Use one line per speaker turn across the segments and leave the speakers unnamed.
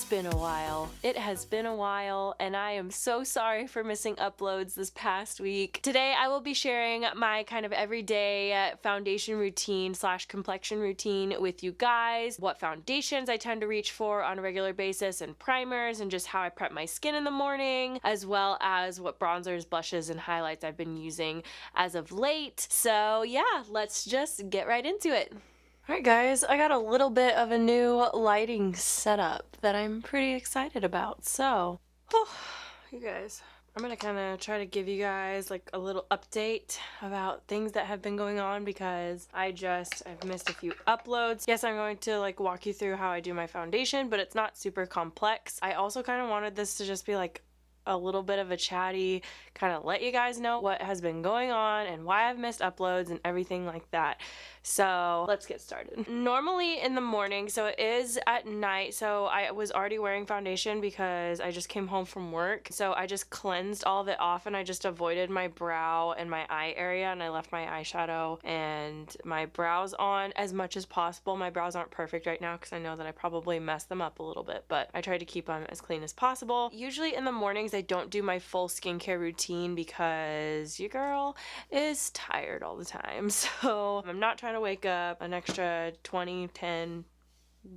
been a while. It has been a while, and I am so sorry for missing uploads this past week. Today I will be sharing my kind of everyday foundation routine slash complexion routine with you guys, what foundations I tend to reach for on a regular basis and primers, and just how I prep my skin in the morning, as well as what bronzers, blushes, and highlights I've been using as of late. So yeah, let's just get right into it. Alright guys, I got a little bit of a new lighting setup that I'm pretty excited about, so, you guys, I'm gonna kind of try to give you guys like a little update about things that have been going on because I've missed a few uploads. Yes, I'm going to like walk you through how I do my foundation, but it's not super complex. I also kind of wanted this to just be like a little bit of a chatty, kind of let you guys know what has been going on and why I've missed uploads and everything like that. So let's get started. Normally in the morning, so it is at night, so I was already wearing foundation because I just came home from work. So I just cleansed all of it off and I just avoided my brow and my eye area, and I left my eyeshadow and my brows on as much as possible. My brows aren't perfect right now because I know that I probably messed them up a little bit, but I tried to keep them as clean as possible. Usually in the mornings I don't do my full skincare routine because your girl is tired all the time. So I'm not trying to wake up an extra 20, 10,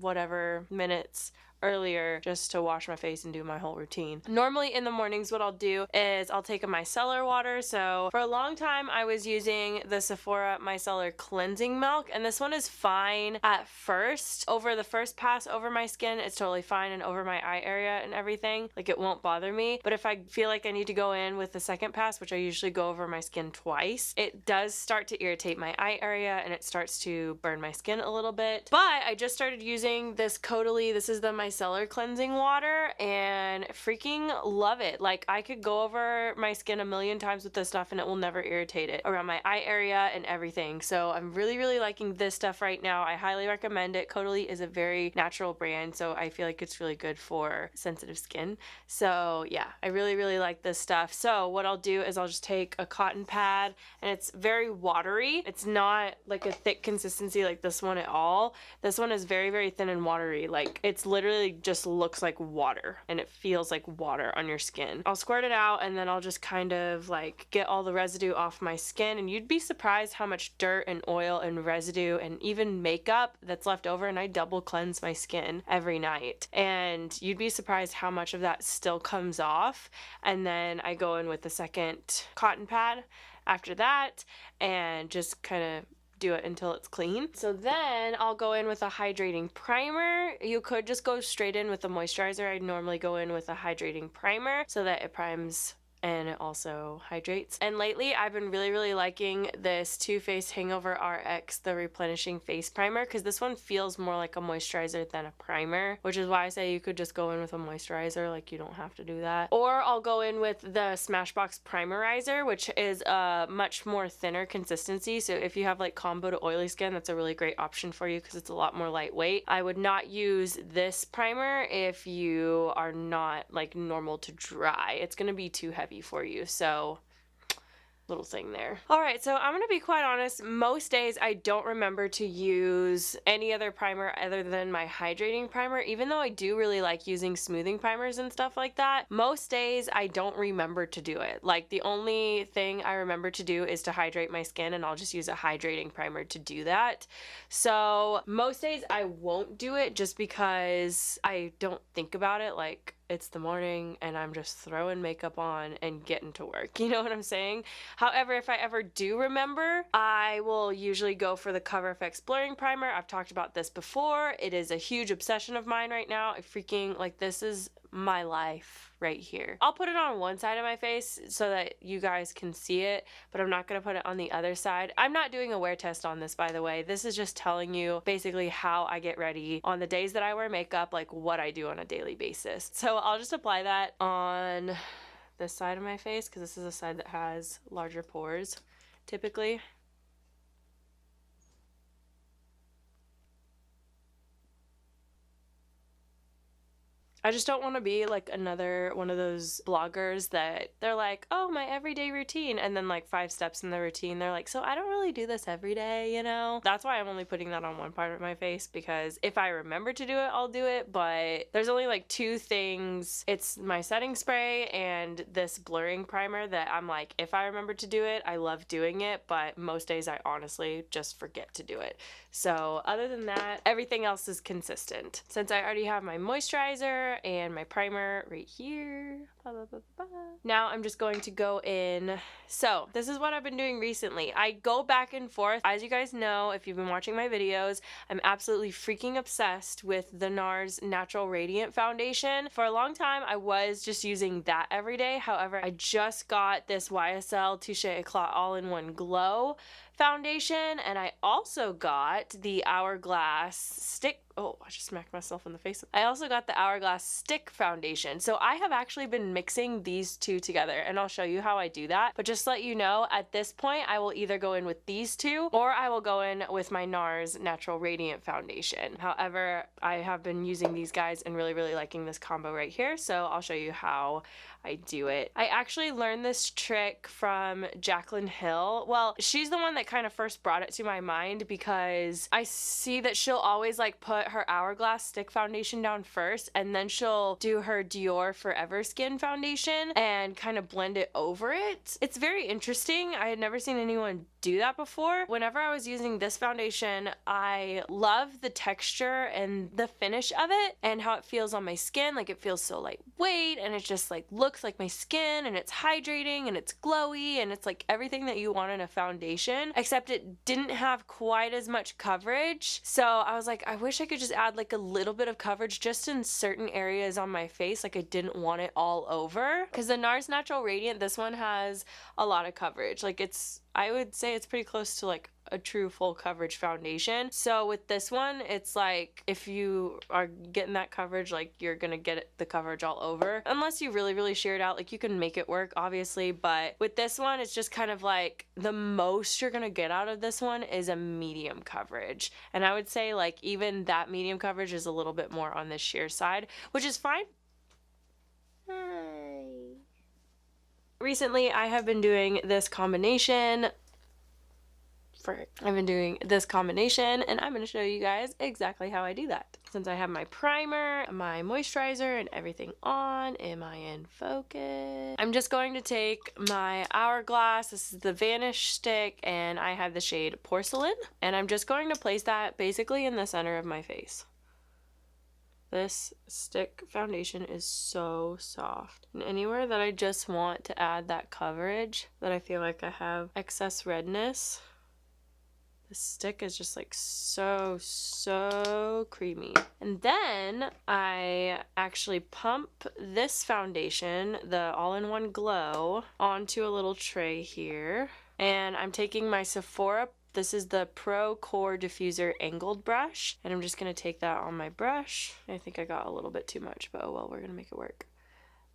whatever minutes earlier just to wash my face and do my whole routine. Normally in the mornings what I'll do is I'll take a micellar water. So for a long time I was using the Sephora micellar cleansing milk, and this one is fine at first. Over the first pass over my skin it's totally fine, and over my eye area and everything, like, it won't bother me. But if I feel like I need to go in with the second pass, which I usually go over my skin twice, it does start to irritate my eye area and it starts to burn my skin a little bit. But I just started using this Codally, this is the micellar cleansing water, and freaking love it. Like, I could go over my skin a million times with this stuff and it will never irritate it around my eye area and everything. So I'm really liking this stuff right now. I highly recommend it. Codally is a very natural brand, so I feel like it's really good for sensitive skin. So yeah, I really like this stuff. So what I'll do is I'll just take a cotton pad, and it's very watery. It's not like a thick consistency like this one at all. This one is very thin and watery. Like, it's literally just looks like water and it feels like water on your skin. I'll squirt it out and then I'll just kind of like get all the residue off my skin, and you'd be surprised how much dirt and oil and residue and even makeup that's left over. And I double cleanse my skin every night, and you'd be surprised how much of that still comes off. And then I go in with the second cotton pad after that and just kind of do it until it's clean. So then I'll go in with a hydrating primer. You could just go straight in with a moisturizer. I normally go in with a hydrating primer so that it primes and it also hydrates. And lately I've been really liking this Too Faced Hangover Rx, the replenishing face primer, because this one feels more like a moisturizer than a primer, which is why I say you could just go in with a moisturizer. Like, you don't have to do that. Or I'll go in with the Smashbox Primerizer, which is a much more thinner consistency. So if you have like combo to oily skin, that's a really great option for you because it's a lot more lightweight. I would not use this primer if you are not like normal to dry. It's gonna be too heavy for you. So little thing there. All right, so I'm gonna be quite honest, most days I don't remember to use any other primer other than my hydrating primer, even though I do really like using smoothing primers and stuff like that. Most days I don't remember to do it. Like, the only thing I remember to do is to hydrate my skin, and I'll just use a hydrating primer to do that. So most days I won't do it just because I don't think about it. Like, it's the morning and I'm just throwing makeup on and getting to work. You know what I'm saying? However, if I ever do remember, I will usually go for the Cover FX Blurring Primer. I've talked about this before. It is a huge obsession of mine right now. I freaking, like, this is my life right here. I'll put it on one side of my face so that you guys can see it, but I'm not gonna put it on the other side. I'm not doing a wear test on this, by the way. This is just telling you basically how I get ready on the days that I wear makeup, like what I do on a daily basis. So I'll just apply that on this side of my face because this is a side that has larger pores typically. I just don't want to be like another one of those bloggers that they're like, oh, my everyday routine. And then like 5 steps in the routine, they're like, so I don't really do this every day, you know? That's why I'm only putting that on one part of my face, because if I remember to do it, I'll do it. But there's only like 2 things. It's my setting spray and this blurring primer that I'm like, if I remember to do it, I love doing it. But most days I honestly just forget to do it. So other than that, everything else is consistent. Since I already have my moisturizer and my primer right here. Now I'm just going to go in. So this is what I've been doing recently. I go back and forth. As you guys know, if you've been watching my videos, I'm absolutely freaking obsessed with the Nars Natural Radiant Foundation. For a long time, I was just using that every day. However, I just got this YSL Touche Eclat All-in-One Glow foundation, and I also got the Hourglass Stick. Oh, I just smacked myself in the face. I also got the Hourglass Stick foundation. So I have actually been mixing these 2 together, and I'll show you how I do that. But just to let you know, at this point, I will either go in with these 2 or I will go in with my Nars Natural Radiant foundation. However, I have been using these guys and really, really liking this combo right here. So I'll show you how I do it. I actually learned this trick from Jaclyn Hill. Well, she's the one that kind of first brought it to my mind, because I see that she'll always like put her Hourglass Stick foundation down first, and then she'll do her Dior Forever Skin foundation and kind of blend it over it. It's very interesting. I had never seen anyone do that before. Whenever I was using this foundation, I love the texture and the finish of it and how it feels on my skin. Like, it feels so lightweight, and it just like looks like my skin, and it's hydrating and it's glowy, and it's like everything that you want in a foundation, except it didn't have quite as much coverage. So I was like, I wish I could just add like a little bit of coverage just in certain areas on my face. Like, I didn't want it all over, because the Nars Natural Radiant, this one has a lot of coverage. Like, I would say it's pretty close to like a true full coverage foundation. So with this one, it's like if you are getting that coverage, like you're gonna get the coverage all over. Unless you really, really shear it out, like you can make it work, obviously. But with this one, it's just kind of like the most you're gonna get out of this one is a medium coverage. And I would say like even that medium coverage is a little bit more on the sheer side, which is fine. Hi. Recently, I have been doing this combination. I've been doing this combination, and I'm going to show you guys exactly how I do that. Since I have my primer, my moisturizer, and everything on, am I in focus? I'm just going to take my Hourglass. This is the Vanish Stick, and I have the shade Porcelain. And I'm just going to place that basically in the center of my face. This stick foundation is so soft. And anywhere that I just want to add that coverage, that I feel like I have excess redness, the stick is just like so creamy. And then I actually pump this foundation, the All-in-One Glow, onto a little tray here. And I'm taking my Sephora, this is the Pro Core Diffuser Angled Brush, and I'm just going to take that on my brush. I think I got a little bit too much, but oh well, we're going to make it work.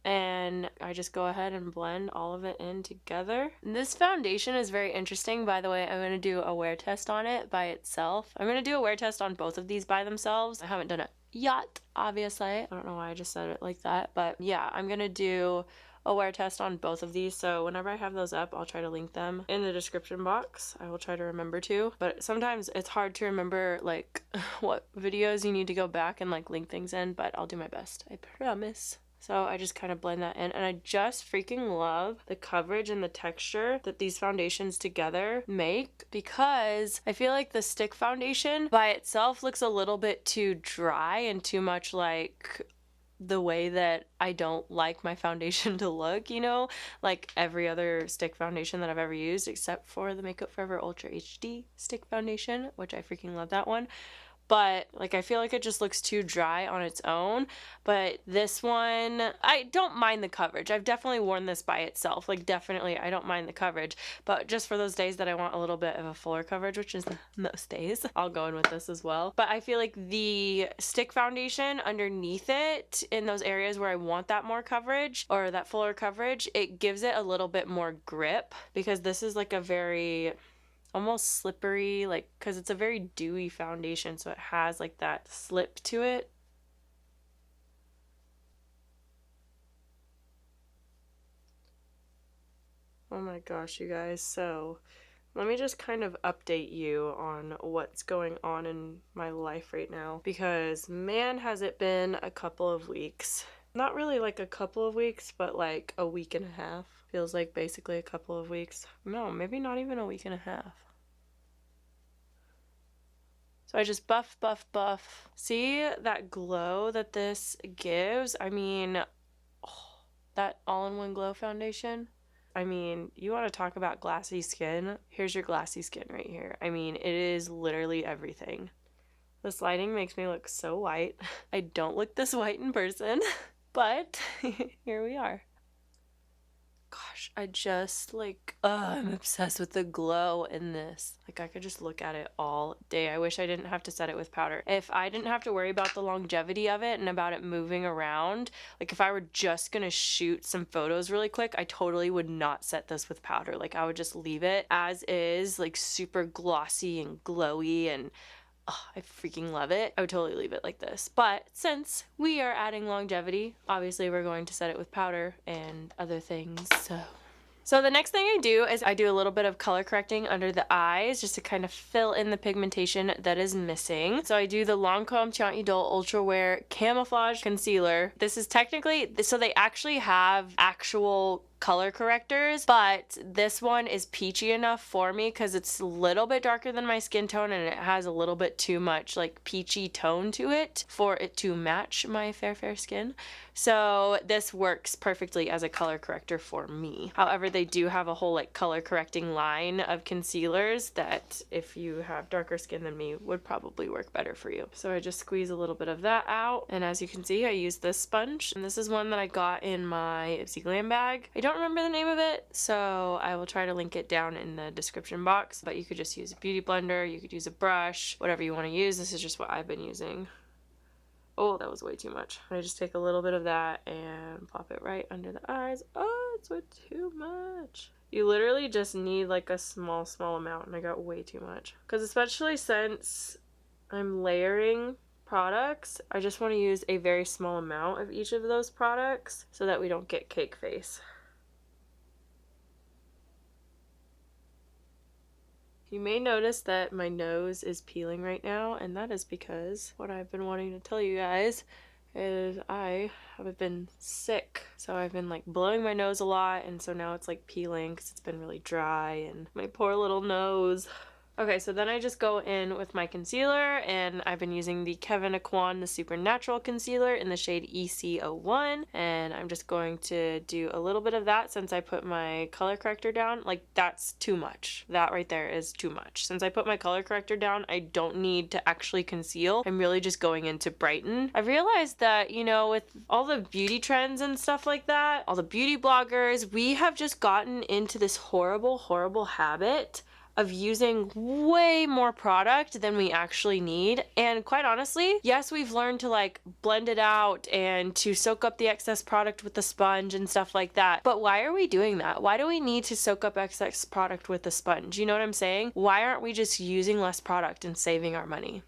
And I just go ahead and blend all of it in together. And this foundation is very interesting. By the way, I'm going to do a wear test on it by itself. I'm going to do a wear test on both of these by themselves. I haven't done it yet, obviously. I don't know why I just said it like that, but yeah, I'm going to do a wear test on both of these. So whenever I have those up, I'll try to link them in the description box. I will try to remember to, but sometimes it's hard to remember like what videos you need to go back and like link things in, but I'll do my best, I promise. So I just kind of blend that in, and I just freaking love the coverage and the texture that these foundations together make, because I feel like the stick foundation by itself looks a little bit too dry and too much like the way that I don't like my foundation to look, you know, like every other stick foundation that I've ever used, except for the Makeup Forever Ultra HD stick foundation, which I freaking love that one. But like I feel like it just looks too dry on its own. But this one, I don't mind the coverage. I've definitely worn this by itself, like definitely I don't mind the coverage, but just for those days that I want a little bit of a fuller coverage, which is most days, I'll go in with this as well. But I feel like the stick foundation underneath it, in those areas where I want that more coverage or that fuller coverage, it gives it a little bit more grip, because this is like a very almost slippery, like, because it's a very dewy foundation, so it has like that slip to it. Oh my gosh, you guys. So let me just kind of update you on what's going on in my life right now, because man, has it been a couple of weeks. Not really like a couple of weeks, but like a week and a half. Feels like basically a couple of weeks. No, maybe not even a week and a half. So I just buff. See that glow that this gives? I mean, oh, that all-in-one glow foundation. I mean, you want to talk about glassy skin? Here's your glassy skin right here. I mean, it is literally everything. This lighting makes me look so white. I don't look this white in person, but here we are. Gosh, I just like, I'm obsessed with the glow in this. Like, I could just look at it all day. I wish I didn't have to set it with powder. If I didn't have to worry about the longevity of it and about it moving around, like if I were just gonna shoot some photos really quick, I totally would not set this with powder. Like, I would just leave it as is, like super glossy and glowy, and oh, I freaking love it. I would totally leave it like this. But since we are adding longevity, obviously we're going to set it with powder and other things. So the next thing I do is I do a little bit of color correcting under the eyes just to kind of fill in the pigmentation that is missing. So I do the Lancome Teint Idole Ultra Wear Camouflage Concealer. This is technically, so they actually have actual color correctors, but this one is peachy enough for me because it's a little bit darker than my skin tone and it has a little bit too much like peachy tone to it for it to match my fair skin. So this works perfectly as a color corrector for me. However, they do have a whole like color correcting line of concealers that if you have darker skin than me would probably work better for you. So I just squeeze a little bit of that out, and as you can see, I use this sponge, and this is one that I got in my Ipsy Glam bag. I don't remember the name of it, so I will try to link it down in the description box, but you could just use a beauty blender, you could use a brush, whatever you want to use. This is just what I've been using. Oh, that was way too much. I just take a little bit of that and pop it right under the eyes. Oh, it's way too much. You literally just need like a small amount, and I got way too much. Because especially since I'm layering products, I just want to use a very small amount of each of those products so that we don't get cake face. You may notice that my nose is peeling right now, and that is because what I've been wanting to tell you guys is I have been sick. So I've been like blowing my nose a lot, and so now it's like peeling because it's been really dry, and my poor little nose. Okay, so then I just go in with my concealer, and I've been using the Kevyn Aucoin the Supernatural Concealer in the shade EC01, and I'm just going to do a little bit of that since I put my color corrector down. Like, that's too much. That right there is too much. Since I put my color corrector down, I don't need to actually conceal. I'm really just going in to brighten. I've realized that, you know, with all the beauty trends and stuff like that, all the beauty bloggers, we have just gotten into this horrible habit of using way more product than we actually need. And quite honestly, yes, we've learned to like blend it out and to soak up the excess product with the sponge and stuff like that. But why are we doing that? Why do we need to soak up excess product with the sponge? You know what I'm saying? Why aren't we just using less product and saving our money?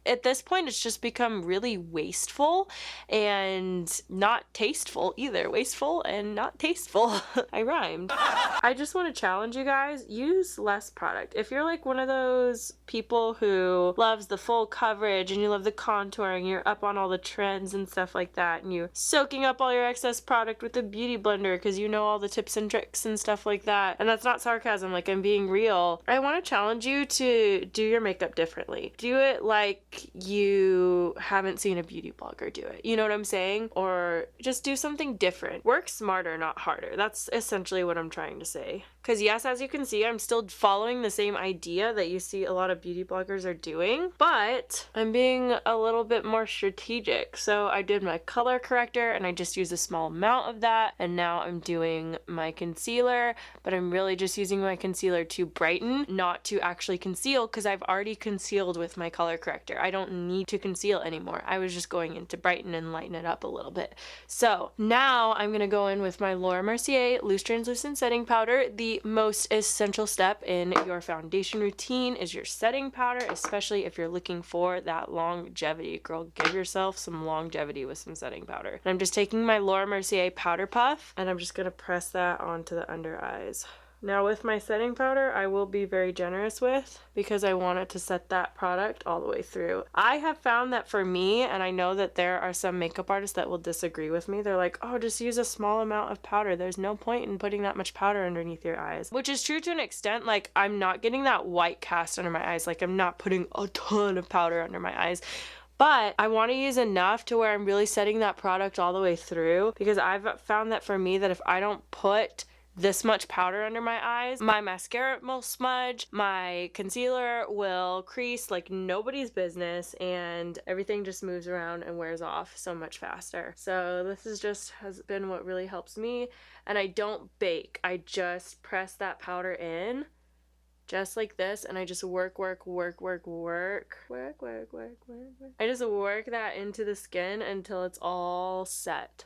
At this point, it's just become really wasteful and not tasteful either. Wasteful and not tasteful. I rhymed. I just want to challenge you guys, use less product. If you're like one of those people who loves the full coverage and you love the contouring, you're up on all the trends and stuff like that, and you're soaking up all your excess product with a beauty blender because you know all the tips and tricks and stuff like that, and that's not sarcasm, like I'm being real. I want to challenge you to do your makeup differently. Do it like you haven't seen a beauty blogger do it. You know what I'm saying? Or just do something different. Work smarter, not harder. That's essentially what I'm trying to say. Because yes, as you can see, I'm still following the same idea that you see a lot of beauty bloggers are doing, but I'm being a little bit more strategic. So I did my color corrector and I just used a small amount of that, and now I'm doing my concealer, but I'm really just using my concealer to brighten, not to actually conceal, because I've already concealed with my color corrector. I don't need to conceal anymore. I was just going in to brighten and lighten it up a little bit. So now I'm going to go in with my Laura Mercier Loose Translucent Setting Powder. The most essential step in your foundation routine is your setting powder, especially if you're looking for that longevity. Girl, give yourself some longevity with some setting powder. And I'm just taking my Laura Mercier powder puff and I'm just going to press that onto the under eyes. Now with my setting powder, I will be very generous with, because I want it to set that product all the way through. I have found that for me, and I know that there are some makeup artists that will disagree with me, they're like, oh, just use a small amount of powder. There's no point in putting that much powder underneath your eyes, which is true to an extent. Like, I'm not getting that white cast under my eyes. Like, I'm not putting a ton of powder under my eyes. But I want to use enough to where I'm really setting that product all the way through, because I've found that for me, that if I don't put this much powder under my eyes, my mascara will smudge, my concealer will crease like nobody's business, and everything just moves around and wears off so much faster. So this is just has been what really helps me. And I don't bake. I just press that powder in just like this, and I just work. I just work that into the skin until it's all set.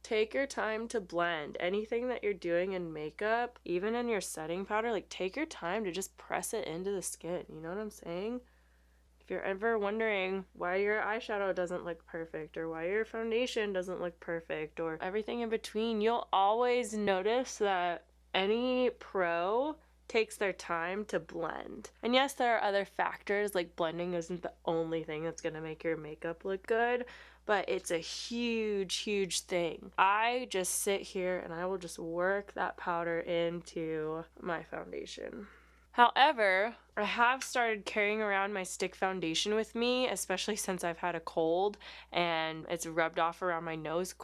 Take your time to blend. Anything that you're doing in makeup, even in your setting powder, like, take your time to just press it into the skin. You know what I'm saying? If you're ever wondering why your eyeshadow doesn't look perfect, or why your foundation doesn't look perfect, or everything in between, you'll always notice that any pro takes their time to blend. And yes, there are other factors, like blending isn't the only thing that's gonna make your makeup look good, but it's a huge thing. I just sit here and I will just work that powder into my foundation. However, I have started carrying around my stick foundation with me, especially since I've had a cold and it's rubbed off around my nose.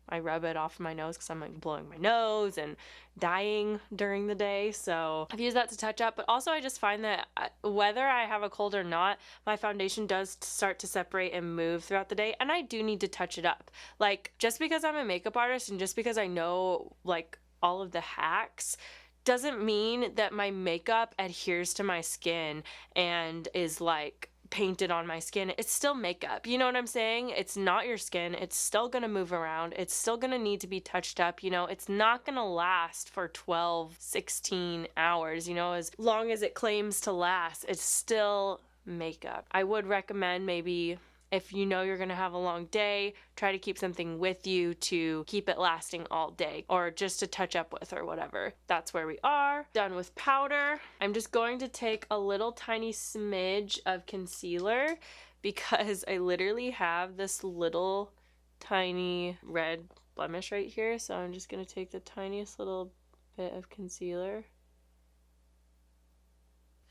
I rub it off my nose because I'm like blowing my nose and dying during the day. So I've used that to touch up, but also I just find that whether I have a cold or not, my foundation does start to separate and move throughout the day, and I do need to touch it up. Like, just because I'm a makeup artist and just because I know like all of the hacks doesn't mean that my makeup adheres to my skin and is like painted on my skin. It's still makeup. You know what I'm saying? It's not your skin. It's still gonna move around. It's still gonna need to be touched up. You know, it's not gonna last for 12, 16 hours, you know, as long as it claims to last. It's still makeup. I would recommend, maybe if you know you're gonna have a long day, try to keep something with you to keep it lasting all day, or just to touch up with or whatever. That's where we are. Done with powder. I'm just going to take a little tiny smidge of concealer, because I literally have this little tiny red blemish right here. So I'm just gonna take the tiniest little bit of concealer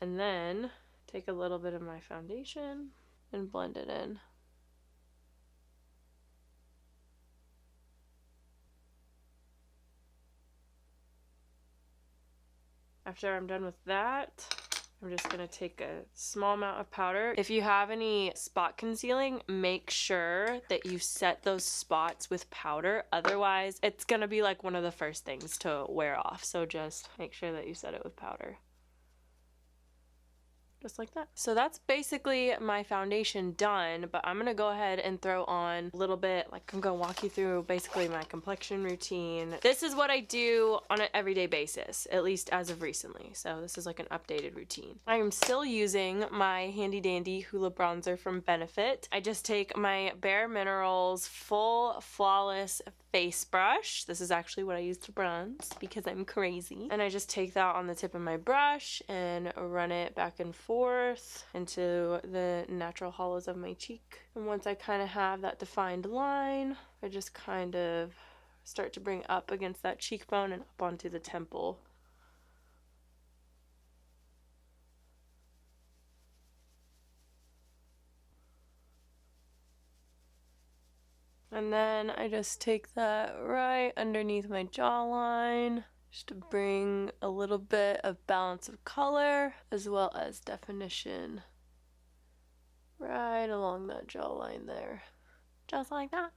and then take a little bit of my foundation and blend it in. After I'm done with that, I'm just gonna take a small amount of powder. If you have any spot concealing, make sure that you set those spots with powder. Otherwise, it's gonna be like one of the first things to wear off. So just make sure that you set it with powder. Just like that. So that's basically my foundation done, but I'm gonna go ahead and throw on a little bit, like I'm gonna walk you through basically my complexion routine. This is what I do on an everyday basis, at least as of recently. So this is like an updated routine. I am still using my handy dandy Hoola bronzer from Benefit. I just take my Bare Minerals Full Flawless face brush. This is actually what I use to bronze because I'm crazy. And I just take that on the tip of my brush and run it back and forth into the natural hollows of my cheek. And once I kind of have that defined line, I just kind of start to bring up against that cheekbone and up onto the temple. And then I just take that right underneath my jawline, just to bring a little bit of balance of color as well as definition right along that jawline there, just like that.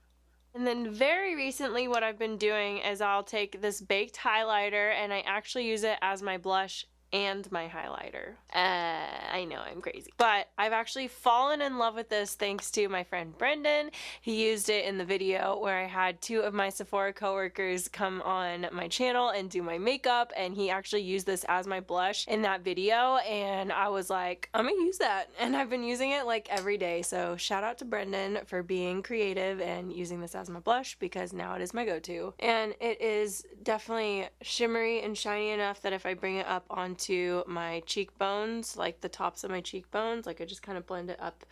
And then very recently what I've been doing is I'll take this baked highlighter and I actually use it as my blush and my highlighter. I know I'm crazy, but I've actually fallen in love with this thanks to my friend Brendan. He used it in the video where I had 2 of my Sephora coworkers come on my channel and do my makeup, and he actually used this as my blush in that video, and I was like, I'm gonna use that, and I've been using it like every day. So shout out to Brendan for being creative and using this as my blush, because now it is my go-to, and it is definitely shimmery and shiny enough that if I bring it up onto my cheekbones, like the tops of my cheekbones, like I just kind of blend it up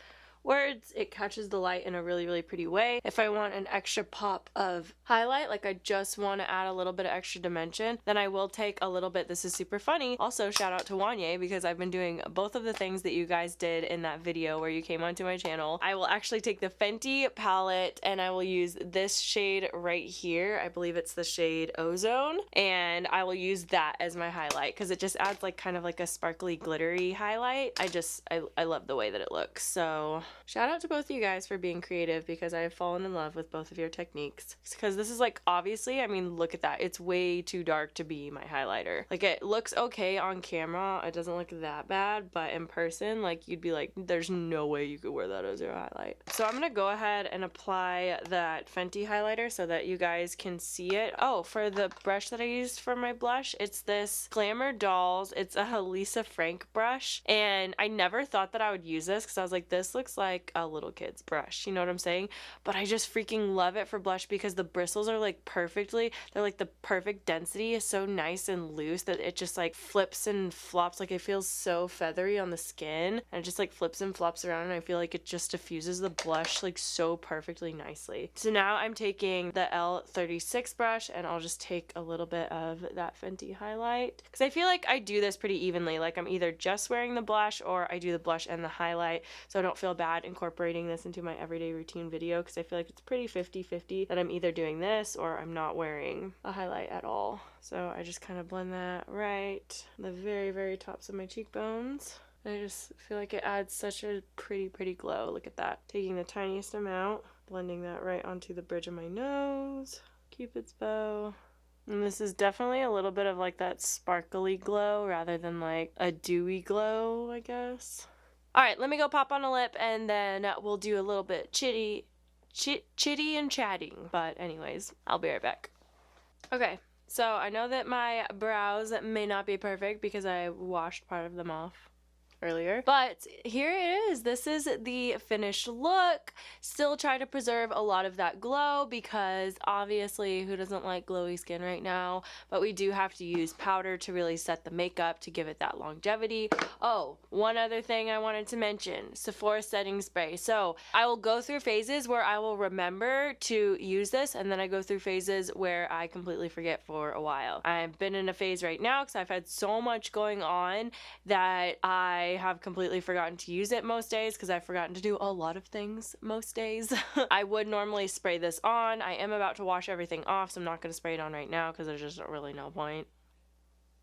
words, it catches the light in a really pretty way. If I want an extra pop of highlight, like I just want to add a little bit of extra dimension, then I will take a little bit. This is super funny. Also, shout out to Wanye, because I've been doing both of the things that you guys did in that video where you came onto my channel. I will actually take the Fenty palette and I will use this shade right here. I believe it's the shade Ozone, and I will use that as my highlight because it just adds like kind of like a sparkly glittery highlight. I love the way that it looks. So shout out to both of you guys for being creative, because I have fallen in love with both of your techniques. Because this is like, obviously, I mean, look at that. It's way too dark to be my highlighter. Like, it looks okay on camera. It doesn't look that bad, but in person, like, you'd be like, there's no way you could wear that as your highlight. So I'm gonna go ahead and apply that Fenty highlighter so that you guys can see it. Oh, for the brush that I used for my blush, it's this Glamour Dolls. It's a Lisa Frank brush, and I never thought that I would use this because I was like, this looks like a little kid's brush, you know what I'm saying? But I just freaking love it for blush because the bristles are like they're like the perfect density. Is so nice and loose that it just like flips and flops, like it feels so feathery on the skin, and it just like flips and flops around, and I feel like it just diffuses the blush like so perfectly nicely. So now I'm taking the L36 brush and I'll just take a little bit of that Fenty highlight, because I feel like I do this pretty evenly. Like, I'm either just wearing the blush or I do the blush and the highlight, so I don't feel bad incorporating this into my everyday routine video, because I feel like it's pretty 50-50 that I'm either doing this or I'm not wearing a highlight at all. So I just kind of blend that right on the very tops of my cheekbones. I just feel like it adds such a pretty glow. Look at that. Taking the tiniest amount, blending that right onto the bridge of my nose, Cupid's bow. And this is definitely a little bit of like that sparkly glow rather than like a dewy glow, I guess. All right, let me go pop on a lip, and then we'll do a little bit chitty and chatting. But anyways, I'll be right back. Okay, so I know that my brows may not be perfect because I washed part of them off earlier, but here it is. This is the finished look. Still try to preserve a lot of that glow, because obviously who doesn't like glowy skin right now, but we do have to use powder to really set the makeup to give it that longevity. Oh, one other thing I wanted to mention, Sephora setting spray. So I will go through phases where I will remember to use this, and then I go through phases where I completely forget for a while. I've been in a phase right now because I've had so much going on that I have completely forgotten to use it most days, because I've forgotten to do a lot of things most days. I would normally spray this on. I am about to wash everything off, so I'm not going to spray it on right now because there's just really no point.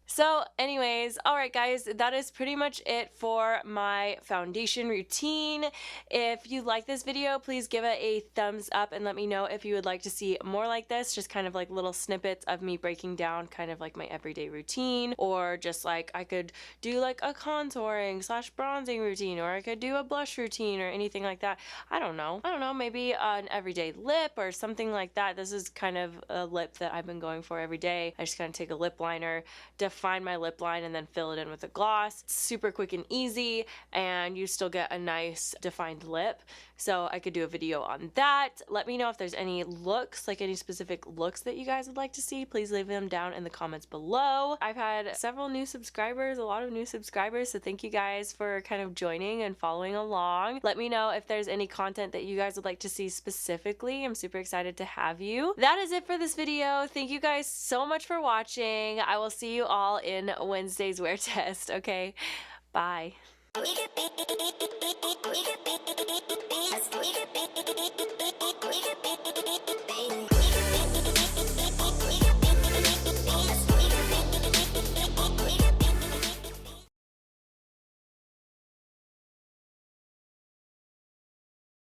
So anyways, alright guys, that is pretty much it for my foundation routine. If you like this video, please give it a thumbs up and let me know if you would like to see more like this, just kind of like little snippets of me breaking down kind of like my everyday routine, or just like I could do like a contouring / bronzing routine, or I could do a blush routine or anything like that. I don't know, maybe an everyday lip or something like that. This is kind of a lip that I've been going for every day. I just kind of take a lip liner, define my lip line, and then fill it in with a gloss. It's super quick and easy, and you still get a nice defined lip. So I could do a video on that. Let me know if there's any looks, like any specific looks that you guys would like to see. Please leave them down in the comments below. I've had several new subscribers, a lot of new subscribers, so thank you guys for kind of joining and following along. Let me know if there's any content that you guys would like to see specifically. I'm super excited to have you. That is it for this video. Thank you guys so much for watching. I will see you all in Wednesday's wear test. Okay, bye.